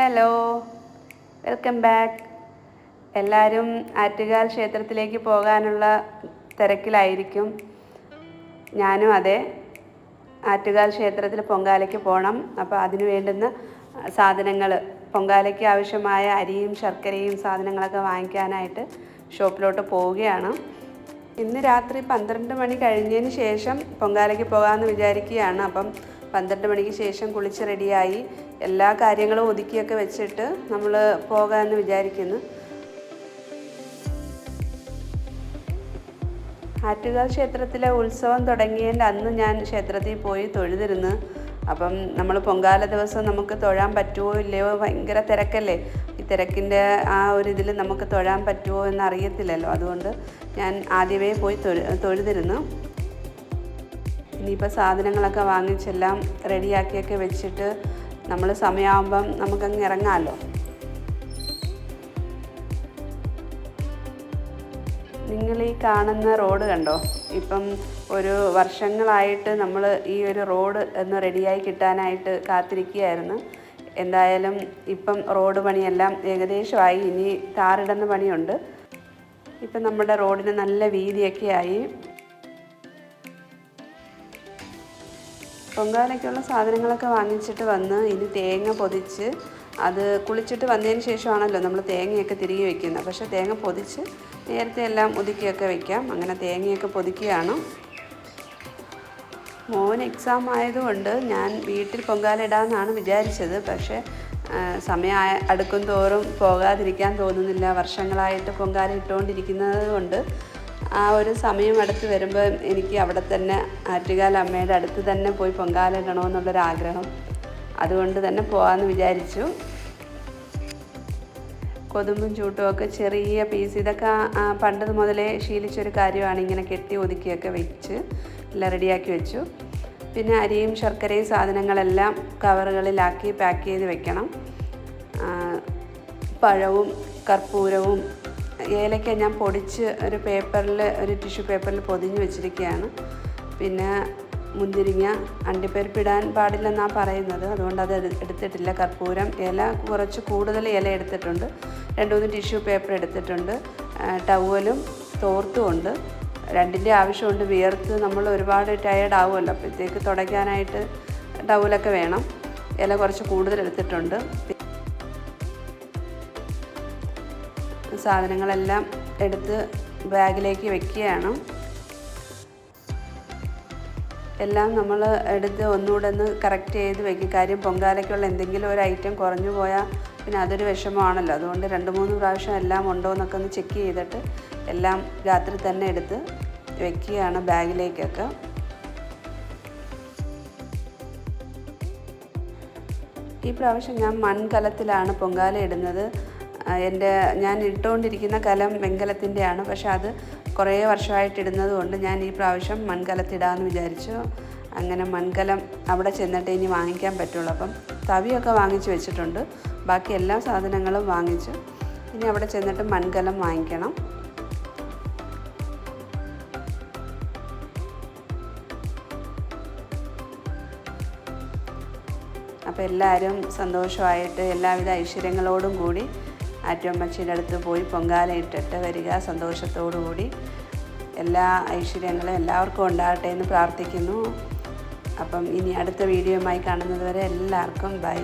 Hello, welcome back. എല്ലാവരും ആറ്റുകാൽ ക്ഷേത്രത്തിലേക്ക് പോകാനുള്ള തിരക്കിലായിരിക്കും. ഞാനും അതെ. ആറ്റുകാൽ ക്ഷേത്രത്തിൽ പൊങ്കാലയ്ക്ക് പോകണം. അപ്പോൾ അതിന് വേണ്ടുന്ന സാധനങ്ങൾ, പൊങ്കാലയ്ക്ക് ആവശ്യമായ അരിയും ശർക്കരയും സാധനങ്ങളൊക്കെ വാങ്ങിക്കാനായിട്ട് ഷോപ്പിലോട്ട് പോവുകയാണ്. ഇന്ന് രാത്രി 12 മണി കഴിഞ്ഞതിന് ശേഷം പൊങ്കാലയ്ക്ക് പോകാമെന്ന് വിചാരിക്കുകയാണ്. അപ്പം 12 മണിക്ക് ശേഷം കുളിച്ച് റെഡിയായി എല്ലാ കാര്യങ്ങളും ഒതുക്കിയൊക്കെ വെച്ചിട്ട് നമ്മൾ പോകാമെന്ന് വിചാരിക്കുന്നു. ആറ്റുകാൽ ക്ഷേത്രത്തിലെ ഉത്സവം തുടങ്ങിയതിൻ്റെ അന്ന് ഞാൻ ക്ഷേത്രത്തിൽ പോയി തൊഴുതിരുന്നു. അപ്പം നമ്മൾ പൊങ്കാല ദിവസം നമുക്ക് തൊഴാൻ പറ്റുമോ ഇല്ലയോ, ഭയങ്കര തിരക്കല്ലേ. ഈ തിരക്കിൻ്റെ ആ ഒരു ഇതിൽ നമുക്ക് തൊഴാൻ പറ്റുമോ എന്നറിയത്തില്ലല്ലോ. അതുകൊണ്ട് ഞാൻ ആദ്യമേ പോയി തൊഴുതിരുന്നു. ഇനിയിപ്പോൾ സാധനങ്ങളൊക്കെ വാങ്ങിച്ചെല്ലാം റെഡിയാക്കിയൊക്കെ വെച്ചിട്ട് നമ്മൾ സമയമാകുമ്പം നമുക്കങ്ങ് ഇറങ്ങാമല്ലോ. നിങ്ങൾ ഈ കാണുന്ന റോഡ് കണ്ടോ? ഇപ്പം ഒരു വർഷങ്ങളായിട്ട് നമ്മൾ ഈ ഒരു റോഡ് ഒന്ന് റെഡിയായി കിട്ടാനായിട്ട് കാത്തിരിക്കുകയായിരുന്നു. എന്തായാലും ഇപ്പം റോഡ് പണിയെല്ലാം ഏകദേശമായി. ഇനി ടാറിടുന്ന പണിയുണ്ട്. ഇപ്പം നമ്മുടെ റോഡിന് നല്ല വീതിയൊക്കെ ആയി. പൊങ്കാലയ്ക്കുള്ള സാധനങ്ങളൊക്കെ വാങ്ങിച്ചിട്ട് വന്ന് ഇനി തേങ്ങ പൊതിച്ച്, അത് കുളിച്ചിട്ട് വന്നതിന് ശേഷമാണല്ലോ നമ്മൾ തേങ്ങയൊക്കെ തിരികെ വയ്ക്കുന്നത്. പക്ഷേ തേങ്ങ പൊതിച്ച് നേരത്തെ എല്ലാം ഒതുക്കിയൊക്കെ വയ്ക്കാം. അങ്ങനെ തേങ്ങയൊക്കെ പൊതിക്കുകയാണ്. മോന് എക്സാം ആയതുകൊണ്ട് ഞാൻ വീട്ടിൽ പൊങ്കാല ഇടാമെന്നാണ് വിചാരിച്ചത്. പക്ഷേ സമയം അടുക്കും തോറും പോകാതിരിക്കാൻ തോന്നുന്നില്ല. വർഷങ്ങളായിട്ട് പൊങ്കാല ഇട്ടുകൊണ്ടിരിക്കുന്നത് കൊണ്ട് ആ ഒരു സമയം അടുത്ത് വരുമ്പോൾ എനിക്ക് അവിടെ തന്നെ ആറ്റുകാൽ അമ്മയുടെ അടുത്ത് തന്നെ പോയി പൊങ്കാല ഇടണമെന്നുള്ളൊരാഗ്രഹം. അതുകൊണ്ട് തന്നെ പോകാമെന്ന് വിചാരിച്ചു. കൊതുമ്പും ചൂട്ടുമൊക്കെ ചെറിയ പീസ്, ഇതൊക്കെ പണ്ട് മുതലേ ശീലിച്ചൊരു കാര്യമാണ്. ഇങ്ങനെ കെട്ടി ഒതുക്കിയൊക്കെ വെച്ച് എല്ലാം റെഡിയാക്കി വെച്ചു. പിന്നെ അരിയും ശർക്കരയും സാധനങ്ങളെല്ലാം കവറുകളിലാക്കി പാക്ക് ചെയ്ത് വെക്കണം. പഴവും കർപ്പൂരവും ഏലക്ക ഞാൻ പൊടിച്ച് ഒരു ടിഷ്യൂ പേപ്പറിൽ പൊതിഞ്ഞ് വെച്ചിരിക്കുകയാണ്. പിന്നെ മുന്തിരിങ്ങ, അണ്ടിപ്പരിപ്പിടാൻ പാടില്ലെന്നാണ് പറയുന്നത്. അതുകൊണ്ട് അത് എടുത്തിട്ടില്ല. കർപ്പൂരം, ഇല കുറച്ച് കൂടുതൽ ഇല എടുത്തിട്ടുണ്ട്. 2-3 ടിഷ്യൂ പേപ്പർ എടുത്തിട്ടുണ്ട്. ടവലും തോർത്തും ഉണ്ട്. രണ്ടിൻ്റെ ആവശ്യമുണ്ട്. വിയർത്ത് നമ്മൾ ഒരുപാട് ടയേർഡ് ആവുമല്ലോ, അപ്പോഴത്തേക്ക് തുടയ്ക്കാനായിട്ട് ടവലൊക്കെ വേണം. ഇല കുറച്ച് കൂടുതൽ എടുത്തിട്ടുണ്ട്. സാധനങ്ങളെല്ലാം എടുത്ത് ബാഗിലേക്ക് വെക്കുകയാണ്. എല്ലാം നമ്മൾ എടുത്ത് ഒന്നുകൂടെ ഒന്ന് കറക്റ്റ് ചെയ്ത് വെക്കും. കാര്യം പൊങ്കാലയ്ക്കുള്ള എന്തെങ്കിലും ഒരു ഐറ്റം കുറഞ്ഞു പോയാൽ പിന്നെ അതൊരു വിഷമമാണല്ലോ. അതുകൊണ്ട് 2-3 പ്രാവശ്യം എല്ലാം ഉണ്ടോ എന്നൊക്കെ ഒന്ന് ചെക്ക് ചെയ്തിട്ട് എല്ലാം രാത്രി തന്നെ എടുത്ത് വെക്കുകയാണ് ബാഗിലേക്കൊക്കെ. ഈ പ്രാവശ്യം ഞാൻ മൺകലത്തിലാണ് പൊങ്കാല ഇടുന്നത്. ഞാൻ ഇട്ടുകൊണ്ടിരിക്കുന്ന കലം വെങ്കലത്തിൻ്റെയാണ്. പക്ഷെ അത് കുറേ വർഷമായിട്ട് ഇടുന്നത് കൊണ്ട് ഞാൻ ഈ പ്രാവശ്യം മൺകലത്തിടാമെന്ന് വിചാരിച്ചു. അങ്ങനെ മൺകലം അവിടെ ചെന്നിട്ട് ഇനി വാങ്ങിക്കാൻ പറ്റുള്ളൂ. അപ്പം തവിയൊക്കെ വാങ്ങിച്ച് വെച്ചിട്ടുണ്ട്. ബാക്കി എല്ലാ സാധനങ്ങളും വാങ്ങിച്ചു. ഇനി അവിടെ ചെന്നിട്ട് മൺകലം വാങ്ങിക്കണം. അപ്പോൾ എല്ലാവരും സന്തോഷമായിട്ട് എല്ലാവിധ ഐശ്വര്യങ്ങളോടും കൂടി ആറ്റുമ്മച്ചിയുടെ അടുത്ത് പോയി പൊങ്കാല ഇട്ടിട്ട് വരിക. സന്തോഷത്തോടു കൂടി എല്ലാ ഐശ്വര്യങ്ങളും എല്ലാവർക്കും ഉണ്ടാകട്ടെ എന്ന് പ്രാർത്ഥിക്കുന്നു. അപ്പം ഇനി അടുത്ത വീഡിയോയുമായി കാണുന്നത് വരെ എല്ലാവർക്കും ബൈ.